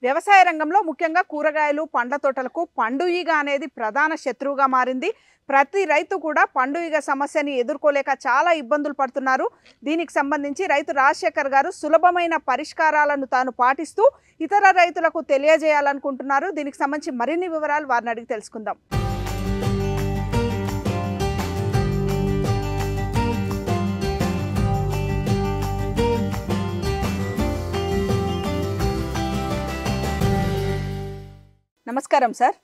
వ్యవసాయ రంగంలో ముఖ్యంగా కూరగాయలు పండ్ల తోటలకు పండుఈగ అనేది ప్రధాన శత్రువుగా మారింది. ప్రతి రైతు కూడా పండుఈగ సమస్యని ఎదుర్కోలేక చాలా ఇబ్బందులు పడుతున్నారు. దీనికి సంబంధించి రైతు రాజశేఖర్ గారు సులభమైన పరిష్కారాలను తాను పాటిస్తూ ఇతర రైతులకు తెలియజేయాలనుకుంటున్నారు. దీనికి సంబంధించి మరిన్ని వివరాలు వారిని అడిగి తెలుసుకుందాం. నమస్కారం సార్.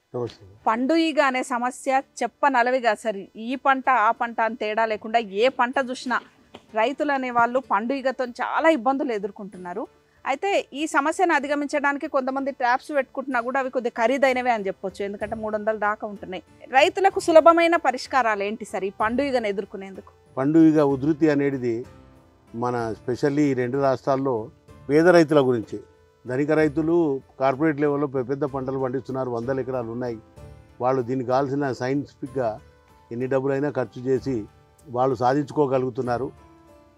పండుఈగ అనే సమస్య చెప్పనలవిగా సార్. ఈ పంట ఆ పంట అని తేడా లేకుండా ఏ పంట చూసినా రైతులు అనే వాళ్ళు పండుఈగతో చాలా ఇబ్బందులు ఎదుర్కొంటున్నారు. అయితే ఈ సమస్యను అధిగమించడానికి కొంతమంది ట్రాప్స్ పెట్టుకుంటున్నా కూడా అవి కొద్దిగా ఖరీదైనవే అని చెప్పొచ్చు, ఎందుకంటే 300 దాకా ఉంటున్నాయి. రైతులకు సులభమైన పరిష్కారాలు ఏంటి సార్ ఈ పండుఈగను ఎదుర్కొనేందుకు? పండుఈగ ఉధృతి అనేది మన స్పెషల్లీ ఈ 2 రాష్ట్రాల్లో పేద రైతుల గురించి. ధనిక రైతులు కార్పొరేట్ లెవెల్లో పెద్ద పంటలు పండిస్తున్నారు, 100 ఎకరాలు ఉన్నాయి. వాళ్ళు దీనికి కావాల్సిన సైంటిఫిక్గా ఎన్ని డబ్బులైనా ఖర్చు చేసి వాళ్ళు సాధించుకోగలుగుతున్నారు.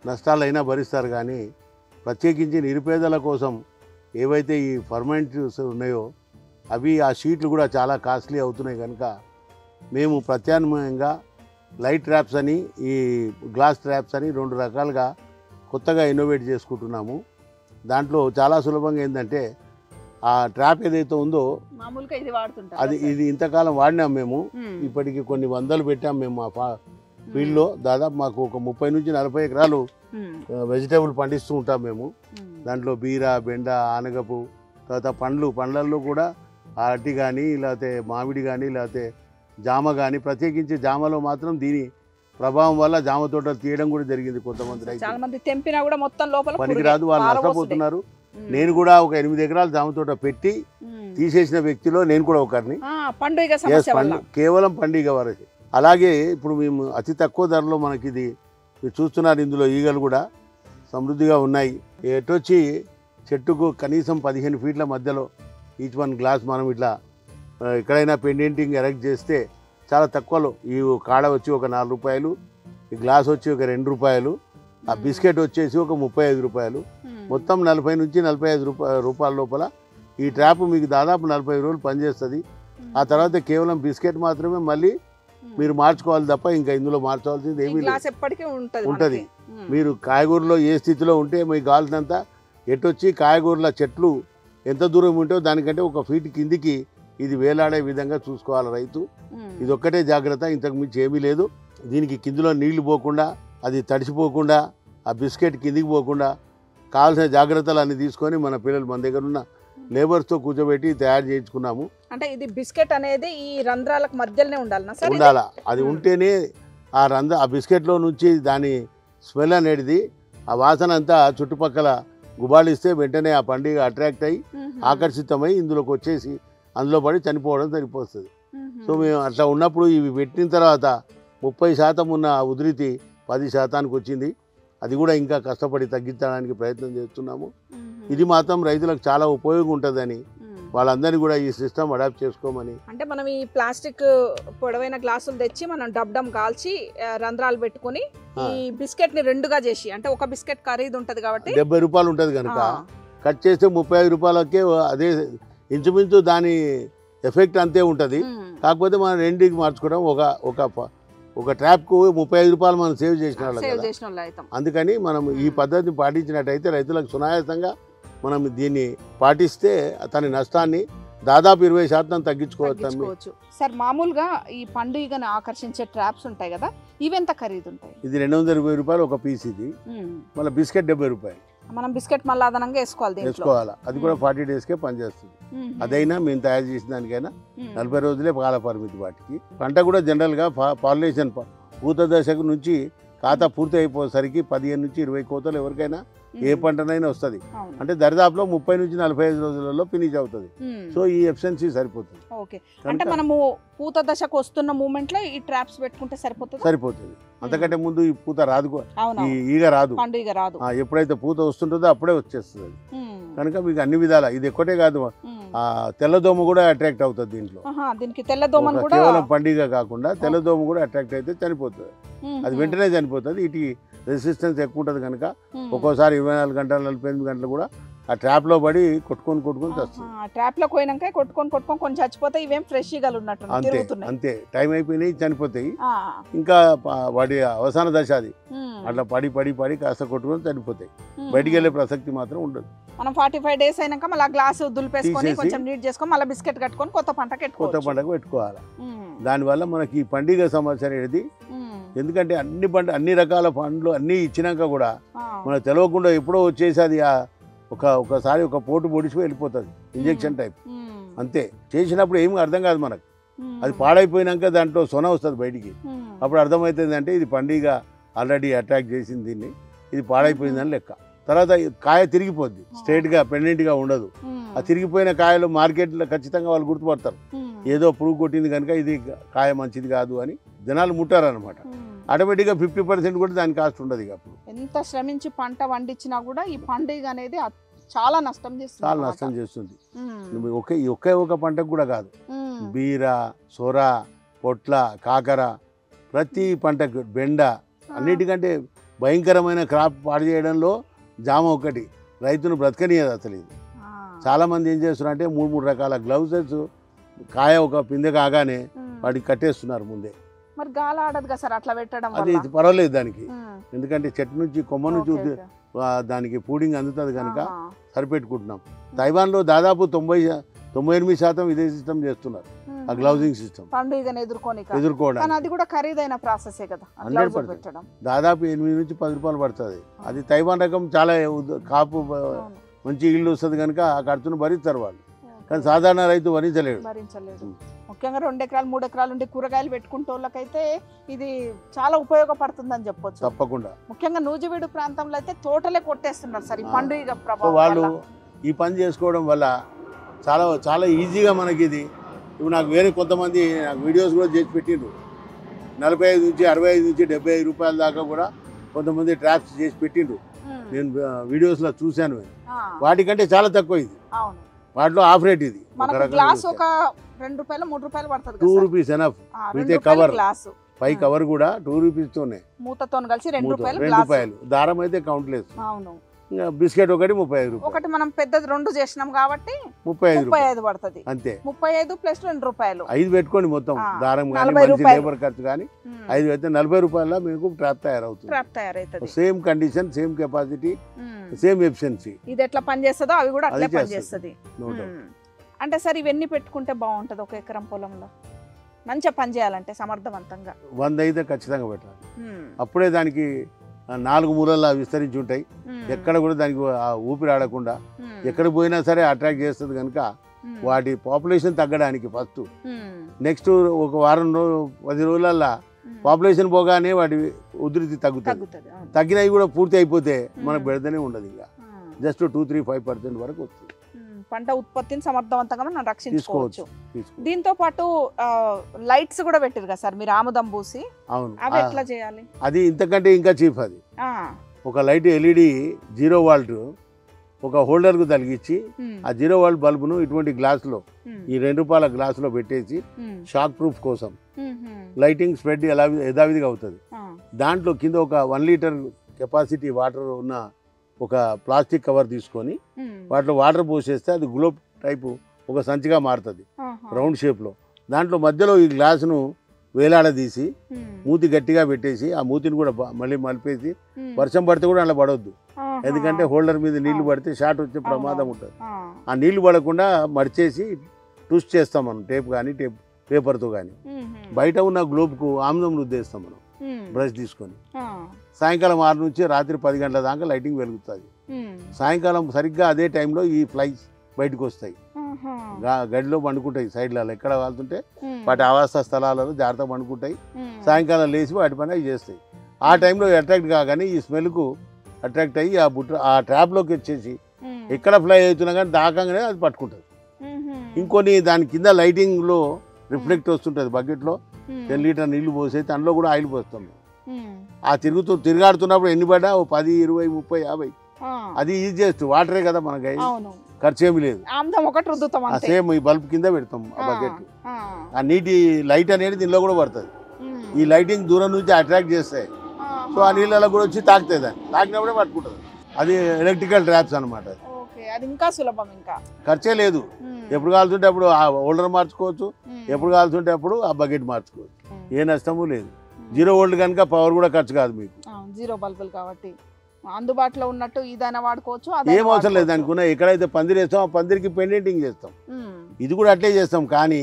నష్టాలైనా భరిస్తారు. కానీ ప్రత్యేకించి నిరుపేదల కోసం ఏవైతే ఈ ఫర్మెంట్స్ ఉన్నాయో అవి ఆ షీట్లు కూడా చాలా కాస్ట్లీ అవుతున్నాయి. కనుక మేము ప్రత్యామ్నాయంగా లైట్ ట్రాప్స్ అని, ఈ గ్లాస్ ట్రాప్స్ అని 2 రకాలుగా కొత్తగా ఇన్నోవేట్ చేసుకుంటున్నాము. దాంట్లో చాలా సులభంగా ఏంటంటే ఆ ట్రాప్ ఏదైతే ఉందో మామూలుగా ఇది వాడుతుంటాం, ఇది ఇంతకాలం వాడినాం మేము. ఇప్పటికి కొన్ని వందలు పెట్టాం మేము మా ఫీల్డ్లో. దాదాపు మాకు ఒక 30 నుంచి 40 ఎకరాలు వెజిటేబుల్ పండిస్తూ ఉంటాం మేము. దాంట్లో బీర, బెండ, ఆనగపు, తర్వాత పండ్లల్లో కూడా అరటి కానీ, లేకపోతే మామిడి కానీ, లేకపోతే జామ కానీ. ప్రత్యేకించి జామలో మాత్రం దీని ప్రభావం వల్ల జామ తోటలు తీయడం కూడా జరిగింది. కొంతమంది చాలా మంది తెంపినా కూడా మొత్తం లోపల పనికిరాదు, వాళ్ళు నష్టపోతున్నారు. నేను కూడా ఒక 8 ఎకరాల జామ తోట పెట్టి తీసేసిన వ్యక్తిలో నేను కూడా ఒకరిని. కేవలం పండుగ వరకు. అలాగే ఇప్పుడు మేము అతి తక్కువ ధరలో మనకి ఇది చూస్తున్నారు. ఇందులో ఈగలు కూడా సమృద్ధిగా ఉన్నాయి. ఎటొచ్చి చెట్టుకు కనీసం 15 ఫీట్ల మధ్యలో ఈచ్ వన్ గ్లాస్ మనం ఇట్లా ఎక్కడైనా పెండెంటింగ్ ఎరెక్ట్ చేస్తే చాలా తక్కువలో ఈ కాడ వచ్చి ఒక 4 రూపాయలు, ఈ గ్లాస్ వచ్చి ఒక 2 రూపాయలు, ఆ బిస్కెట్ వచ్చేసి ఒక 35 రూపాయలు, మొత్తం 40 నుంచి 45 రూపాయల లోపల ఈ ట్రాప్ మీకు దాదాపు 45 రోజులు పనిచేస్తుంది. ఆ తర్వాత కేవలం బిస్కెట్ మాత్రమే మళ్ళీ మీరు మార్చుకోవాలి తప్ప ఇంకా ఇందులో మార్చుకోవాల్సింది ఏమీ ఉంటుంది. మీరు కాయగూరలో ఏ స్థితిలో ఉంటే మీకు కావాల్సినంత ఎటొచ్చి కాయగూరల చెట్లు ఎంత దూరం ఉంటో దానికంటే ఒక ఫీట్ కిందికి ఇది వేలాడే విధంగా చూసుకోవాలి రైతు. ఇది ఒక్కటే జాగ్రత్త, ఇంతకు మించి ఏమీ లేదు. దీనికి కిందిలో నీళ్లు పోకుండా, అది తడిసిపోకుండా, ఆ బిస్కెట్ కిందికి పోకుండా కావాల్సిన జాగ్రత్తలు అన్ని తీసుకొని మన పిల్లలు మన దగ్గర ఉన్న లేబర్స్తో కూర్చోబెట్టి తయారు చేయించుకున్నాము. అంటే ఇది బిస్కెట్ అనేది ఈ రంధ్రాలకు మధ్యలోనే ఉండాలా. అది ఉంటేనే ఆ బిస్కెట్లో నుంచి దాని స్మెల్ అనేది, ఆ వాసన అంతా చుట్టుపక్కల గుబాళిస్తే వెంటనే ఆ పండుగ అట్రాక్ట్ అయ్యి ఆకర్షితమై ఇందులోకి వచ్చేసి అందులో పడి చనిపోవడం సరిపోతుంది. సో మేము అట్లా ఉన్నప్పుడు ఇవి పెట్టిన తర్వాత 30% ఉన్న ఉధృతి 10%కి వచ్చింది. అది కూడా ఇంకా కష్టపడి తగ్గించడానికి ప్రయత్నం చేస్తున్నాము. ఇది మాత్రం రైతులకు చాలా ఉపయోగం ఉంటుందని వాళ్ళందరినీ కూడా ఈ సిస్టమ్ అడాప్ట్ చేసుకోమని. అంటే మనం ఈ ప్లాస్టిక్ పొడవైన గ్లాసులు తెచ్చి మనం డబ్డమ్ కాల్చి రంధ్రాలు పెట్టుకుని ఈ బిస్కెట్ ని 2గా చేసి, అంటే ఒక బిస్కెట్ ఖరీదు ఉంటుంది కాబట్టి 70 రూపాయలు ఉంటుంది కనుక కట్ చేస్తే 35 రూపాయలకే అదే ఇంచుమించు దాని ఎఫెక్ట్ అంతే ఉంటుంది. కాకపోతే మనం 2కి మార్చుకోవడం ఒక ట్రాప్కు 35 రూపాయలు మనం సేవ్ చేసిన వాళ్ళం. అందుకని మనం ఈ పద్ధతిని పాటించినట్టయితే రైతులకు సునాయాసంగా మనం దీన్ని పాటిస్తే తన నష్టాన్ని దాదాపు 20% తగ్గించుకోవచ్చు. సార్, మామూలుగా ఈ పండుగను ఆకర్షించే ట్రాప్స్ ఉంటాయి కదా, ఇవి ఎంత ఖరీదు ఉంటాయి? ఇది 220 రూపాయలు ఒక పీస్. ఇది మళ్ళీ బిస్కెట్ 70 రూపాయలు. మనం బిస్కెట్ మళ్ళీ అదనంగా వేసుకోవాలి. అది కూడా 40 డేస్కే పనిచేస్తుంది. అదైనా మేము తయారు చేసిన దానికైనా 40 రోజులే కాల పరిమితి. వాటికి పంట కూడా జనరల్గా పాలినేషన్ పూత దశకు నుంచి ఖాతా పూర్తి అయిపోయేసరికి 15 నుంచి 20 కోతలు ఎవరికైనా ఏ పంటనైనా వస్తుంది. అంటే దరిదాపులో 30 నుంచి 45 రోజులలో ఫినిష్ అవుతుంది. సో ఈ ఎఫిషియన్సీ సరిపోతుంది. ఓకే, అంటే మనము పూత దశకు వస్తున్న మూమెంట్ లో ఈ ట్రాప్స్ పెట్టుకుంటే సరిపోతుంది. అంతకంటే ముందు ఈ పూత రాదు, ఈ ఈగ రాదు. ఎప్పుడైతే పూత వస్తుంటుందో అప్పుడే వచ్చేస్తుంది. కనుక మీకు అన్ని విధాలా ఇది ఒక్కటే కాదు, తెల్లదోమ కూడా అట్రాక్ట్ అవుతుంది దీంట్లో. కేవలం పండుగ కాకుండా తెల్లదోమ కూడా అట్రాక్ట్ అయితే చనిపోతుంది. అది వెంటనే చనిపోతుంది. ఇటు రెసిస్టెన్స్ ఎక్కువ ఉంటుంది కనుక ఒక్కోసారి 24 గంటలు 48 గంటలు కూడా ఆ ట్రాప్లో పడి కొట్టుకొని వస్తుంది. ట్రాప్లో పోయినాక కొట్టుకొని కొంచెం చచ్చిపోతే ఇవేం ఫ్రెష్గా ఉన్నట్టు అంతే అంతే టైం అయిపోయినాయి చనిపోతాయి. ఇంకా వాటి అవసాన దశ అది. అట్లా పడి కాస్త కొట్టుకొని చనిపోతాయి. బయటికి వెళ్ళే ప్రసక్తి మాత్రం ఉండదు. మనం 45 days అయినాక మళ్ళీ గ్లాస్ దులిపేసుకొని కొంచెం నీట్ చేసుకొని మళ్ళీ బిస్కెట్ కట్టుకొని కొత్త పంటకు పెట్టుకోవాలి. దానివల్ల మనకి ఈ పండుగ సమస్య అనేది, ఎందుకంటే అన్ని రకాల పండ్లు అన్నీ ఇచ్చినాక కూడా మనకు తెలియకుండా ఎప్పుడో వచ్చేసి అది ఒకసారి ఒక పోటు పొడిచి వెళ్ళిపోతుంది. ఇంజెక్షన్ టైప్ అంతే. చేసినప్పుడు ఏమి అర్థం కాదు మనకు. అది పాడైపోయినాక దాంట్లో సొన వస్తుంది బయటికి. అప్పుడు అర్థమవుతుంది అంటే ఇది పండుగ ఆల్రెడీ అటాక్ చేసింది, దీన్ని ఇది పాడైపోయిందని లెక్క. తర్వాత కాయ తిరిగిపోద్ది, స్ట్రైట్గా పెండెంట్గా ఉండదు. ఆ తిరిగిపోయిన కాయలు మార్కెట్లో ఖచ్చితంగా వాళ్ళు గుర్తుపడతారు, ఏదో పురుగు కొట్టింది కనుక ఇది కాయ మంచిది కాదు అని జనాలు ముట్టారనమాట. ఆటోమేటిక్గా 50% కూడా దాని కాస్ట్ ఉండదు. ఇక అప్పుడు ఎంత శ్రమించి పంట వండించినా కూడా ఈ పండుగ అనేది చాలా నష్టం చేస్తుంది. ఒకే ఒక పంటకు కూడా కాదు, బీర, సొర, పొట్ల, కాకర, ప్రతి పంటకు, బెండ, అన్నిటికంటే భయంకరమైన క్రాప్ పాడు చేయడంలో జామ ఒకటి రైతును బ్రతకనియదు అసలు. ఇది చాలామంది ఏం చేస్తున్నారు అంటే 3 రకాల గ్లౌజెస్ కాయ ఒక పిందె కాగానే వాటికి కట్టేస్తున్నారు ముందే. మరి గాలి ఆడదు కదా సార్ అట్లా పెట్టడం? అది పర్వాలేదు దానికి, ఎందుకంటే చెట్టు నుంచి కొమ్మ నుంచి దానికి పూడింగ్ అందుతుంది కనుక సరిపెట్టుకుంటున్నాం. తైవాన్లో దాదాపు 98% ఇదే సిస్టమ్ చేస్తున్నారు, ఆ గ్లౌజింగ్ సిస్టమ్. పండుగను ఎదుర్కోవడం అది కూడా ఖరీదైన ప్రాసెసే కదా. 100% దాదాపు 8 నుంచి 10 రూపాయలు పడుతుంది. అది తైవాన్ రకం, చాలా కాపు మంచి ఇల్లు వస్తుంది కనుక ఆ ఖర్చును భరిస్తారు వాళ్ళు. కానీ సాధారణ రైతు భరించలేడు. ముఖ్యంగా 2 ఎకరాలు 3 ఎకరాలు ఉండి కూరగాయలు పెట్టుకుంటే వాళ్ళకైతే ఇది చాలా ఉపయోగపడుతుందని చెప్పొచ్చు. తప్పకుండా. ముఖ్యంగా నూజివీడు ప్రాంతంలో అయితే తోటలే కొట్టేస్తున్నారు సార్ ఈ పండుగ ప్రభావం. వాళ్ళు ఈ పని చేసుకోవడం వల్ల చాలా చాలా ఈజీగా మనకి ఇది. ఇప్పుడు నాకు వేరే కొంతమంది నాకు వీడియోస్ కూడా చేసి పెట్టిండ్రు. 45 నుంచి 65 నుంచి 75 రూపాయల దాకా కూడా కొంతమంది ట్రాప్స్ చేసి పెట్టిండ్రు. నేను వీడియోస్లో చూశాను. వాటికంటే చాలా తక్కువ ఇది. వాటిలో ఆఫ్ రేట్ ఇది. గ్లాస్ ఒక 2 రూపాయలు 3 రూపాయలు పడుతుంది. 2 రూపీస్ ఎనఫ్ విత్ కవర్. పై కవర్ కూడా 2 రూపీస్తోనే, మూతతో కలిసి 2 రూపాయలు. దారం అయితే కౌంట్లెస్. బిస్కెట్ ఒకటి 35 రూపాయలు. ఒకటి మనం పెద్దది 2 చేసినాం కాబట్టి 35 పడుతుంది. అంతే. 35 ప్లస్ 2 రూపాయలు 5 పెట్టుకోండి మొత్తం దారం కానీ లేబర్ ఖర్చు కానీ 5 అయితే 40 రూపాయల మీకు ట్రాప్ తయారవుతుంది. Same condition, same capacity, same efficiency. ఇది ఎట్లా పనిచేస్తుందో అవి కూడా అట్లే పనిచేస్తుంది. అంటే సార్ ఇవన్నీ పెట్టుకుంటే బాగుంటుంది ఒక ఎకరం పొలంలో మంచిగా పని చేయాలంటే సమర్థవంతంగా? 100 అయితే ఖచ్చితంగా పెట్టాలి. అప్పుడే దానికి 4 మూలల్లో విస్తరించి ఉంటాయి. ఎక్కడ కూడా దానికి ఊపిరి ఆడకుండా ఎక్కడ పోయినా సరే అట్రాక్ట్ చేస్తుంది కనుక వాటి పాపులేషన్ తగ్గడానికి ఫస్ట్. నెక్స్ట్ ఒక వారం 10 రోజులల్లో పాపులేషన్ పోగానే వాటి ఉధృతి తగ్గుతుంది. తగ్గినవి కూడా పూర్తి అయిపోతే మనకు బెడదనే ఉండదు. ఇంకా జస్ట్ 2-3-5% వరకు వస్తుంది. పంట ఉత్పత్తిని సమర్థవంతంగా మనం రక్షించుకోవచ్చు. దీంతో పాటు లైట్స్ కూడా పెట్టారు కదా సార్ మీరు, ఆముదం పూసి. అవును, అవి ఎట్లా చేయాలి? అది ఇంతకంటే ఇంకా చీప్. అది ఒక లైట్ ఎల్ఈడి 0 వాల్ట్ ఒక హోల్డర్ కు తగిలించి ఆ 0 వాల్ట్ బల్బును ఇటువంటి గ్లాసులో, ఈ 2 రూపాయల గ్లాసులో పెట్టేసి షాక్ ప్రూఫ్ కోసం లైటింగ్ స్ప్రెడ్ యథావిధిగా అవుతుంది. దాంట్లో కింద ఒక 1 లీటర్ కెపాసిటీ వాటర్ ఉన్న ఒక ప్లాస్టిక్ కవర్ తీసుకొని వాటిలో వాటర్ పోసేస్తే అది గ్లోబ్ టైపు ఒక సంచిగా మారుతుంది రౌండ్ షేప్లో. దాంట్లో మధ్యలో ఈ గ్లాసును వేలాడదీసి మూతి గట్టిగా పెట్టేసి ఆ మూతిని కూడా మళ్ళీ మలిపేసి వర్షం పడితే కూడా అలా పడవద్దు. ఎందుకంటే హోల్డర్ మీద నీళ్లు పడితే షార్ట్ వచ్చే ప్రమాదం ఉంటుంది. ఆ నీళ్లు పడకుండా మడిచేసి ట్విస్ట్ చేస్తాం మనం, టేప్ కానీ పేపర్తో కానీ. బయట ఉన్న గ్లోబ్కు ఆమ్లం రుద్దేస్తాం మనం బ్రష్ తీసుకొని. సాయంకాలం 6 నుంచి రాత్రి 10 గంటల దాకా లైటింగ్ వెలుగుతుంది. సాయంకాలం సరిగ్గా అదే టైంలో ఈ ఫ్లైస్ బయటకు వస్తాయి, గడిలో పండుకుంటాయి. సైడ్లలో ఎక్కడ వాళ్తుంటే వాటి ఆవాస స్థలాలలో జాగ్రత్తగా పండుకుంటాయి. సాయంకాలం లేచి వాటి పని అవి చేస్తాయి. ఆ టైంలో అట్రాక్ట్ కాగానే ఈ స్మెల్కు అట్రాక్ట్ అయ్యి ఆ ట్రాప్లోకి వచ్చేసి ఎక్కడ ఫ్లై అవుతున్నా కానీ దాకంగానే అది పట్టుకుంటుంది. ఇంకొన్ని దాని కింద లైటింగ్లో రిఫ్లెక్ట్ వస్తుంటుంది. బకెట్లో 10 లీటర్ నీళ్లు పోసేసి అందులో కూడా ఆయిల్ పోస్తాం. ఆ తిరుగాడుతున్నప్పుడు ఎన్ని పడ్డా 10, 20, 30, 50 అది యూజ్ చేస్తూ వాటరే కదా మనకి, ఖర్చు ఏమి లేదు. సేమ్ ఈ బల్బ్ కింద పెడతాం ఆ బకెట్. ఆ నీటి లైట్ అనేది దీనిలో కూడా పడుతుంది. ఈ లైటింగ్ దూరం నుంచి అట్రాక్ట్ చేస్తాయి. సో ఆ నీళ్ళలో కూడా వచ్చి తాకుతాయి. దాన్ని తాకినప్పుడే పట్టుకుంటుంది. అది ఎలక్ట్రికల్ ట్రాప్స్ అనమాట. అది ఇంకా సులభం. ఇంకా ఖర్చే లేదు. ఎప్పుడు కావాల్సింటే అప్పుడు ఆ హోల్డర్ మార్చుకోవచ్చు, ఎప్పుడు కావాల్సింటే అప్పుడు ఆ బకెట్ మార్చుకోవచ్చు. ఏ నష్టము లేదు. 0 వోల్ట్ కనుక పవర్ కూడా ఖర్చు కాదు మీకు. 0 బల్బులు కాబట్టి అందుబాటులో ఉన్నట్టు ఇదైనా వాడుకోవచ్చు. ఏం అవసరం లేదు అనుకున్నా. ఎక్కడైతే పందిరి వేస్తాం ఆ పందిరికి పెయింటింగ్ చేస్తాం. ఇది కూడా అట్లే చేస్తాం. కానీ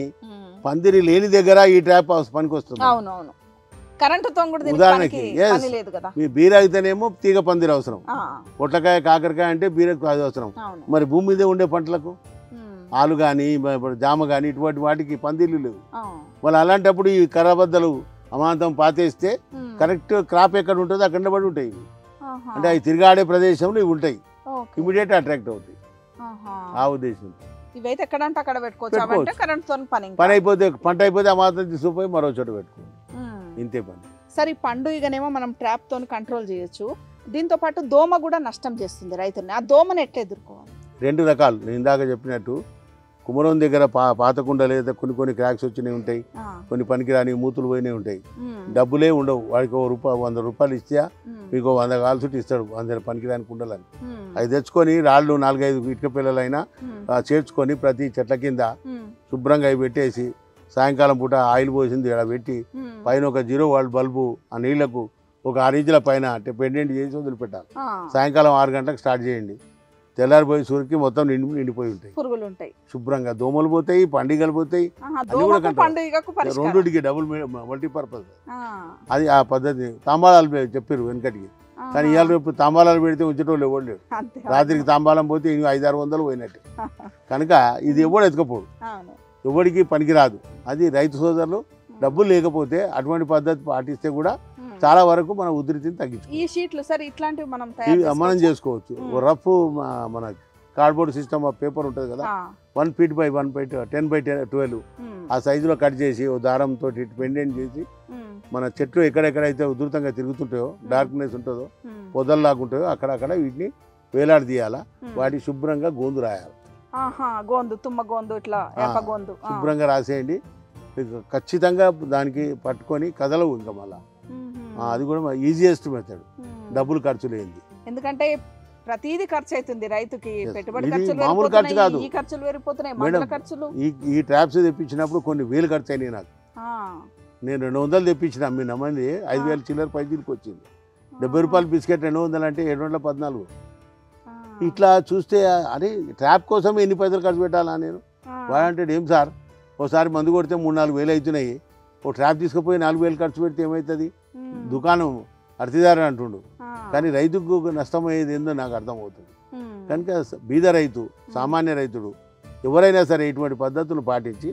పందిరి లేని దగ్గర ఈ ట్రాప్ హౌస్ పనికి వస్తుంది. అవునవును. కరెంటుతో కూడా ఉదాహరణకి మీ బీర అయితేనేమో తీగ పందిరి అవసరం, పొట్లకాయ కాకరకాయ అంటే బీరకు అది అవసరం. మరి భూమి మీదే ఉండే పంటలకు ఆలు కానీ జామ కానీ ఇటువంటి వాటికి పందిర్లు లేవు. వాళ్ళు అలాంటప్పుడు ఈ కర్రబద్దలు అమాంతం పాతేస్తే కరెక్ట్ క్రాప్ ఎక్కడ ఉంటుందో అక్కడ పడి ఉంటాయి. అంటే అవి తిరిగాడే ప్రదేశంలో ఇవి ఉంటాయి, ఇమీడియట్ అట్రాక్ట్ అవుతాయి. ఆ ఉద్దేశం. ఇవైతే ఎక్కడంటే అక్కడ పెట్టుకోవచ్చు. పని అయిపోతే పంట అయిపోతే ఆ మాత్రం తీసుకుపోయి మరో చోట పెట్టుకోండి, ఇంతే పని. సరే, ఈ పండుగనేమో మనం ట్రాప్ తోని కంట్రోల్ చేయొచ్చు. దీంతో పాటు దోమ కూడా నష్టం చేస్తుంది రైతుల్ని. ఆ దోమను ఎట్లా ఎదుర్కోవాలి? 2 రకాలు. నేను ఇందాక చెప్పినట్టు కుమరం దగ్గర పాత కుండ లేదా కొన్ని క్రాక్స్ వచ్చినవి ఉంటాయి, కొన్ని పనికిరాని మూతులు పోయినవి ఉంటాయి. డబ్బులే ఉండవు. వాడికి ₹100 ఇస్తే మీకు 100 కాల్చుట్టి ఇస్తాడు 100 పనికిరాని కుండలని. అవి తెచ్చుకొని రాళ్ళు 4-5 ఇటుక పిల్లలైనా చేర్చుకొని ప్రతి చెట్ల కింద శుభ్రంగా అవి పెట్టేసి సాయంకాలం పూట ఆయిల్ పోసింది ఇక్కడ పెట్టి పైన ఒక 0 వోల్ట్ బల్బు ఆ నీళ్లకు ఒక 6 ఇంచుల పైన అంటే పెండెంట్ చేసి వదిలిపెట్టాలి. సాయంకాలం 6 గంటలకు స్టార్ట్ చేయండి. తెల్లారిపోయి సూరికి మొత్తం నిండిపోయి ఉంటాయి, పురుగులు ఉంటాయి. శుభ్రంగా దోమలు పోతాయి, పండుగలు పోతాయి. రెండుకి డబుల్ మల్టీపర్పస్. అది ఆ పద్ధతి. తాంబాళాలు చెప్పారు వెనకటికి. కానీ ఇవాళ రేపు తాంబాళాలు పెడితే ఉంచేటోళ్ళు ఎవరు లేడు. రాత్రికి తాంబాలం పోతే 500-600 పోయినట్టు. కనుక ఇది ఎవడు ఎత్తుకపోడు, ఎవడికి పనికిరాదు. అది రైతు సోదరులు డబ్బులు లేకపోతే అటువంటి పద్ధతి పాటిస్తే కూడా చాలా వరకు మన ఉధృతిని తగ్గించుకోవచ్చు. ఈ షీట్లు సార్ ఇట్లాంటివి మనం చేసుకోవచ్చు. రఫ్ మన కార్డ్బోర్డ్ సిస్టమ్ ఆఫ్ పేపర్ ఉంటుంది కదా, 1 ఫీట్ బై 1 ఫీట్ 10 by 12 ఆ సైజులో కట్ చేసి ఓ దారంతో పెండెంట్ చేసి మన చెట్లు ఎక్కడెక్కడైతే ఉధృతంగా తిరుగుతుంటాయో, డార్క్నెస్ ఉంటుందో, పొదల్లాగుంటాయో అక్కడక్కడ వీటిని వేలాడదీయాలా. వాటి శుభ్రంగా గోందు రాయాలి. శుభ్రంగా రాసేయండి. ఖచ్చితంగా దానికి పట్టుకొని కదలవు ఇంకా మళ్ళా. అది కూడా ఈజియెస్ట్ మెథడ్, డబ్బులు ఖర్చు లేనిది. ఎందుకంటే ప్రతిదీ ఖర్చు అవుతుంది రైతుకి. పెట్టుబడి మామూలు ఖర్చు కాదు మేడం. ఈ ట్రాప్స్ తెప్పించినప్పుడు కొన్ని వేలు ఖర్చు అయినాయి నాకు. నేను 200 తెప్పించిన, మీ నమ్మంది 5000 చిల్లర పైసలకి వచ్చింది. ₹70 బిస్కెట్ 200 అంటే 714. ఇట్లా చూస్తే అరే ట్రాప్ కోసం ఎన్ని పైసలు ఖర్చు పెట్టాలా నేను? వాడంటే ఏం సార్, ఒకసారి మందు కొడితే 3-4 వేలు అవుతున్నాయి, ఓ ట్రాప్ తీసుకుపోయి 4 వేలు ఖర్చు పెడితే ఏమవుతుంది? దుకాణం అర్థదారు అంటుండు. కానీ రైతుకు నష్టమయ్యేది ఏందో నాకు అర్థమవుతుంది. కనుక బీద రైతు, సామాన్య రైతుడు ఎవరైనా సరే ఇటువంటి పద్ధతులు పాటించి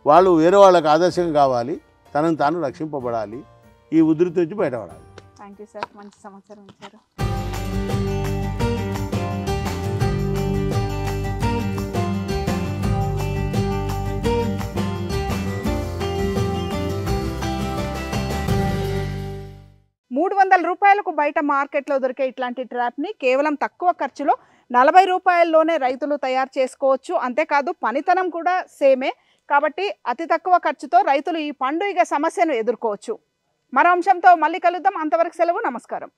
వాళ్ళు వేరే వాళ్ళకి ఆదర్శంగా కావాలి, తనను తాను రక్షింపబడాలి, ఈ ఉధృతి నుంచి బయటపడాలి. థ్యాంక్ యూ సార్, మంచి సమాచారం ఇచ్చారు. ₹300 బయట మార్కెట్లో దొరికే ఇట్లాంటి ట్రాప్ని కేవలం తక్కువ ఖర్చులో ₹40లోనే రైతులు తయారు చేసుకోవచ్చు. అంతేకాదు పనితనం కూడా సేమే కాబట్టి అతి తక్కువ ఖర్చుతో రైతులు ఈ పండుగ సమస్యను ఎదుర్కోవచ్చు. మరో అంశంతో మళ్ళీ కలుద్దాం. అంతవరకు సెలవు. నమస్కారం.